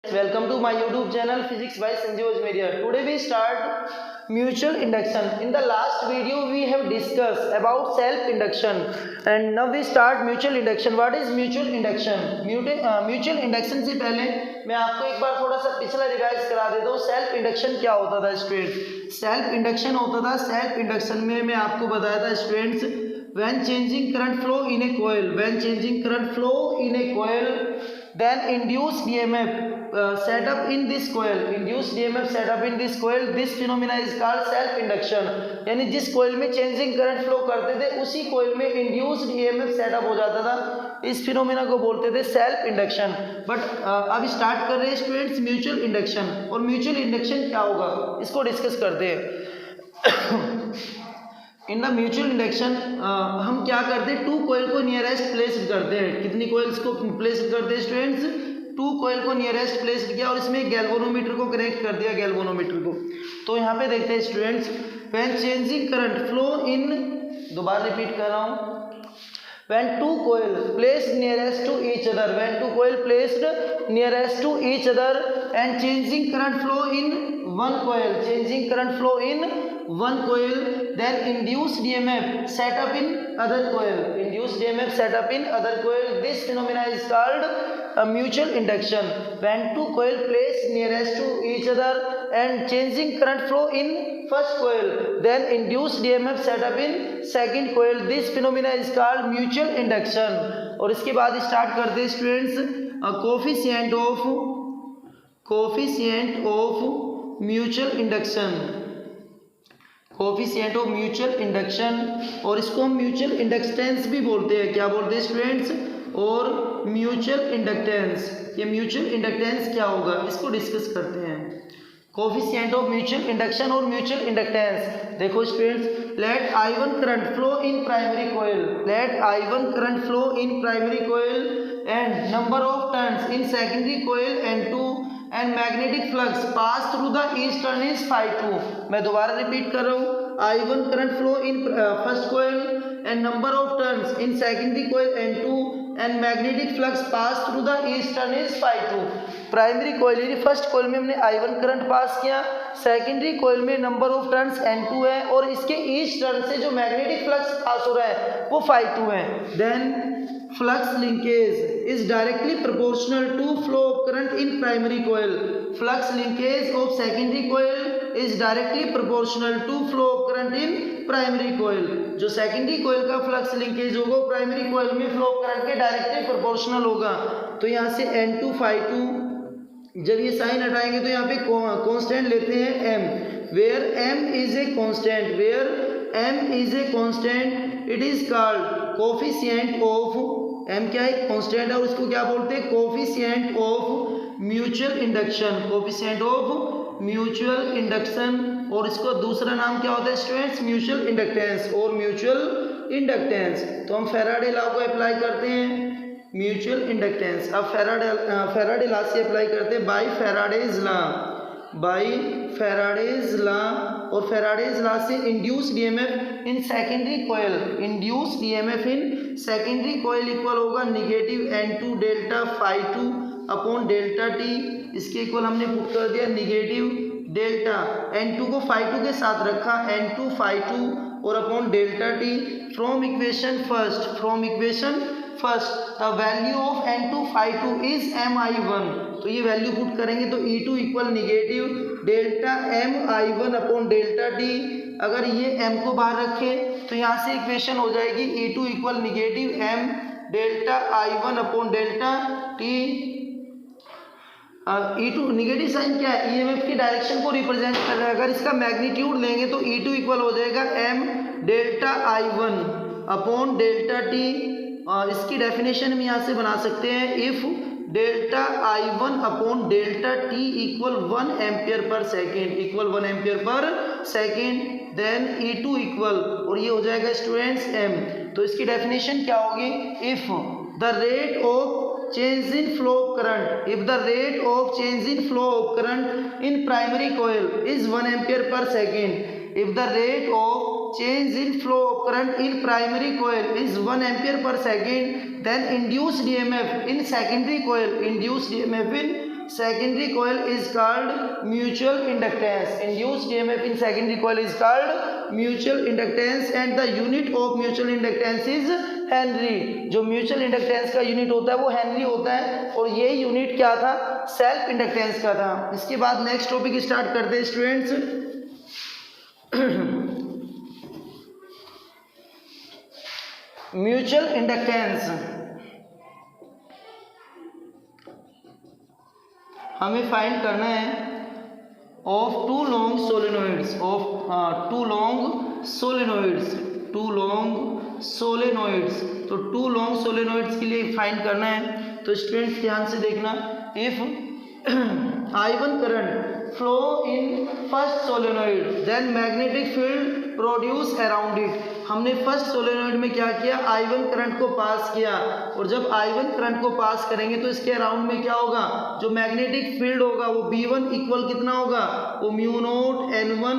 Welcome to my YouTube channel Physics by Sanjeev Media. Today we start mutual induction. In the last video we have discussed about self induction and now we start mutual induction. What is mutual induction? Mutual induction से पहले मैं आपको एक बार थोड़ा सा पिछला revise करा देता हूँ. सेल्फ इंडक्शन क्या होता था स्टूडेंट? सेल्फ इंडक्शन होता था, सेल्फ इंडक्शन में मैं आपको बताया था students, when changing current flow in a coil, when changing current flow in a coil, then induced EMF set up in this coil, induced EMF set up in this coil, this phenomena is called self induction. यानी जिस कोयल में changing current flow करते थे उसी कोयल में induced EMF setup हो जाता था. इस फिनोमिना को बोलते थे सेल्फ इंडक्शन. बट अब स्टार्ट कर रहे हैं स्टूडेंट्स म्यूचुअल इंडक्शन. और म्यूचुअल इंडक्शन क्या होगा इसको डिस्कस करते हैं. इन द म्यूचुअल इंडक्शन हम क्या करते हैं, टू कोयल को नियरेस्ट प्लेस करते हैं. कितनी कोयल्स को प्लेस करते हैं स्टूडेंट्स? टू कोयल को नियरेस्ट प्लेस किया और इसमें गैल्वेनोमीटर को कनेक्ट कर दिया, गैल्वेनोमीटर को. तो यहाँ पे देखते हैं students, when changing current flow इन, दोबारा रिपीट कर रहा हूँ, when two coil placed nearest to each other, when two coil placed nearest to each other and changing current flow in one coil, changing current flow in one coil, then induced EMF set up in other coil, induced EMF set up in other coil, this phenomena is called a mutual induction. When two coil placed nearest to each other and changing current flow in first coil, then induced EMF set up in second coil, this phenomena is called mutual induction. और इसके बाद start करते हैं students coefficient of mutual induction, coefficient of mutual induction. और इसको हम mutual inductance भी बोलते हैं. क्या बोलते हैं स्टूडेंट्स? और म्यूचुअल इंडक्टेंस. ये म्यूचुअल इंडक्टेंस क्या होगा इसको डिस्कस करते हैं. कोफिशिएंट ऑफ म्यूचुअल इंडक्शन और म्यूचुअल इंडक्टेंस. देखो students, let I1 current flow in primary coil, let I1 current flow in primary coil and number of turns in secondary coil N2 and magnetic flux pass through the each turn is φ2. मैं दोबारा repeat कर रहा हूँ, I1 current flow in first coil and number of turns in secondary coil N2 and magnetic flux pass through the each turn is φ2. Primary coil यानी first कोयल में हमने I1 current pass किया, secondary कोयल में number of turns N2 है और इसके each turn से जो मैग्नेटिक फ्लक्स पास हो रहा है वो φ2 है. Then flux linkage is directly proportional to flow of current in primary coil. Flux linkage of secondary coil is directly proportional to flow of current in primary coil. जो secondary कोयल का flux linkage होगा वो primary कोयल में flow of current के directly proportional होगा. तो यहाँ से N2 φ2, जब ये साइन हटाएंगे तो यहाँ पे कांस्टेंट लेते हैं m, where m is a constant, where m is a constant it is called coefficient of, m क्या है कांस्टेंट है और इसको क्या बोलते हैं? Coefficient of mutual induction, coefficient of mutual induction. और इसको दूसरा नाम क्या होता है स्टूडेंट्स? म्यूचुअल इंडक्टेंस और म्यूचुअल इंडक्टेंस. तो हम फैराडे लॉ को अप्लाई करते हैं म्यूचुअल इंडक्टेंस. अब फैराडे लॉ से अप्लाई करते हैं by Faraday's law, by Faraday's law. और फैराडेज लॉ से induced EMF in secondary coil, induced EMF in secondary coil equal होगा negative N2 delta φ2 upon delta t. इसके इक्वल हमने put कर दिया निगेटिव डेल्टा N2 को φ2 के साथ रखा, N2 φ2 और upon delta t. From equation first, from equation first the value of N2 φ2 is Mi1. तो ये वैल्यू पुट करेंगे तो E2 equal negative delta Mi1 upon delta t. अगर ये m को बाहर रखे तो यहाँ से इक्वेशन हो जाएगी E2 equal negative m delta I1 upon delta t. E2 negative sign क्या है? EMF की डायरेक्शन को रिप्रेजेंट कर रहा है. अगर इसका मैग्नीट्यूड लेंगे तो E2 इक्वल हो जाएगा m delta I1 upon delta t. इसकी डेफिनेशन हम यहाँ से बना सकते हैं, if delta I1 upon delta t equal 1 ampere per second, equal 1 ampere per second, then E2 equal, और ये हो जाएगा स्टूडेंट्स m. तो इसकी डेफिनेशन क्या होगी? If the rate of change in flow of current, if the rate of change in flow of current in primary coil is 1 ampere per second, if the rate of change in flow of current in primary coil is 1 ampere per second, then induced EMF in secondary coil, induced EMF in secondary coil is called mutual inductance. Induced EMF in secondary coil is called mutual inductance and the unit of mutual inductance is Henry. जो mutual inductance का unit होता है वो Henry होता है और ये unit क्या था, सेल्फ इंडक्टेंस का था. इसके बाद नेक्स्ट टॉपिक स्टार्ट करते हैं स्टूडेंट्स. Mutual inductance. हमें फाइंड करना है of two long solenoids, two long solenoids. तो टू लॉन्ग सोलेनोइड्स के लिए फाइंड करना है. तो स्टूडेंट्स ध्यान से देखना. If I1 current flow in first solenoid then magnetic field produce around it. हमने फर्स्ट सोलेनोइड में क्या किया, I1 करंट को पास किया और जब I1 करंट को पास करेंगे तो इसके अराउंड में क्या होगा, जो मैग्नेटिक फील्ड होगा वो B1 इक्वल कितना होगा, वो म्यू नोट N1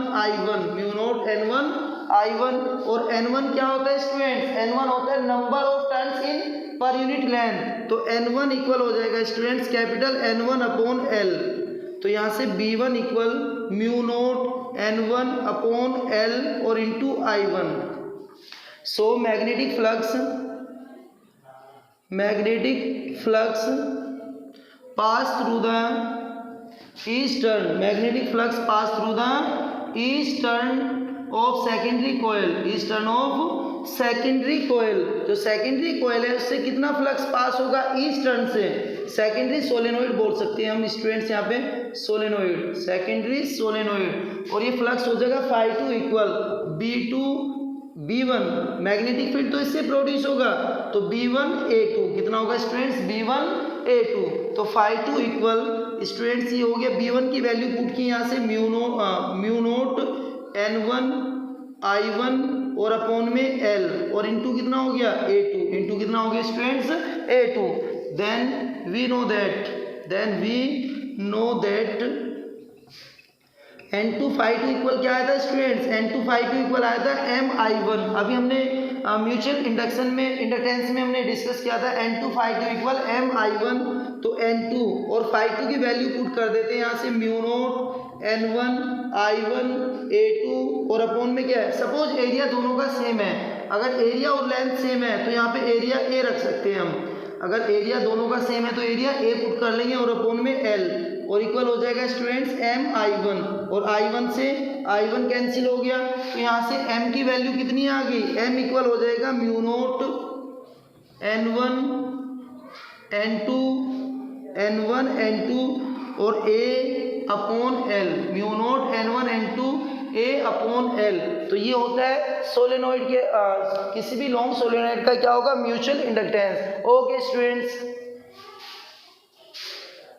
I1. और N1 क्या होता है स्टूडेंट्स, N1 होता है number of turns in per unit length. तो N1 इक्वल हो जाएगा students capital N1 upon L. तो यहाँ से B1 equal mu naught N1 upon L और into I1. So magnetic flux pass through the eastern of secondary coil. जो secondary coil है उससे कितना फ्लक्स पास होगा, ईस्टर्न से. सेकेंडरी सोलेनोइड बोल सकते हैं हम स्टूडेंट्स यहाँ पे, सोलेनोइड, सेकेंडरी सोलेनोइड. और ये फ्लक्स हो जाएगा φ2 equal B2 B1. Magnetic field तो इससे प्रोड्यूस होगा तो B1 A2 कितना होगा स्टूडेंट्स, B1 A2. तो φ2 इक्वल स्टूडेंट्स ये हो गया, B1 की वैल्यू पुट की यहाँ से म्यू नोट N1 I1 और अपॉन में L और इंटू कितना हो गया A2, इंटू कितना हो गया students A2. Then we know that N2 φ2 equal क्या आया था स्टूडेंट्स, N2 φ2 इक्वल आया था MI1. अभी हमने म्यूचुअल इंडक्टेंस में हमने डिस्कस किया था N2 φ2 इक्वल MI1. तो N2 और φ2 की वैल्यू पुट कर देते हैं यहाँ से mu naught N1 I1 A2 और अपॉन में क्या है, सपोज एरिया दोनों का सेम है. अगर एरिया और लेंथ सेम है तो यहाँ पे एरिया A रख सकते हैं हम. अगर एरिया दोनों का सेम है तो एरिया A पुट कर लेंगे और अपॉन में L और इक्वल हो जाएगा स्टूडेंट्स MI1. और I1 से I1 कैंसिल हो गया तो यहाँ से M की वैल्यू कितनी आ गई, M इक्वल हो जाएगा म्यू नोट N1 N2 और A upon L, mu naught N1 N2 A upon L. तो ये होता है सोलेनोइड के किसी भी लॉन्ग सोलेनोइड का क्या होगा, म्यूचुअल इंडक्टेंस. Okay students.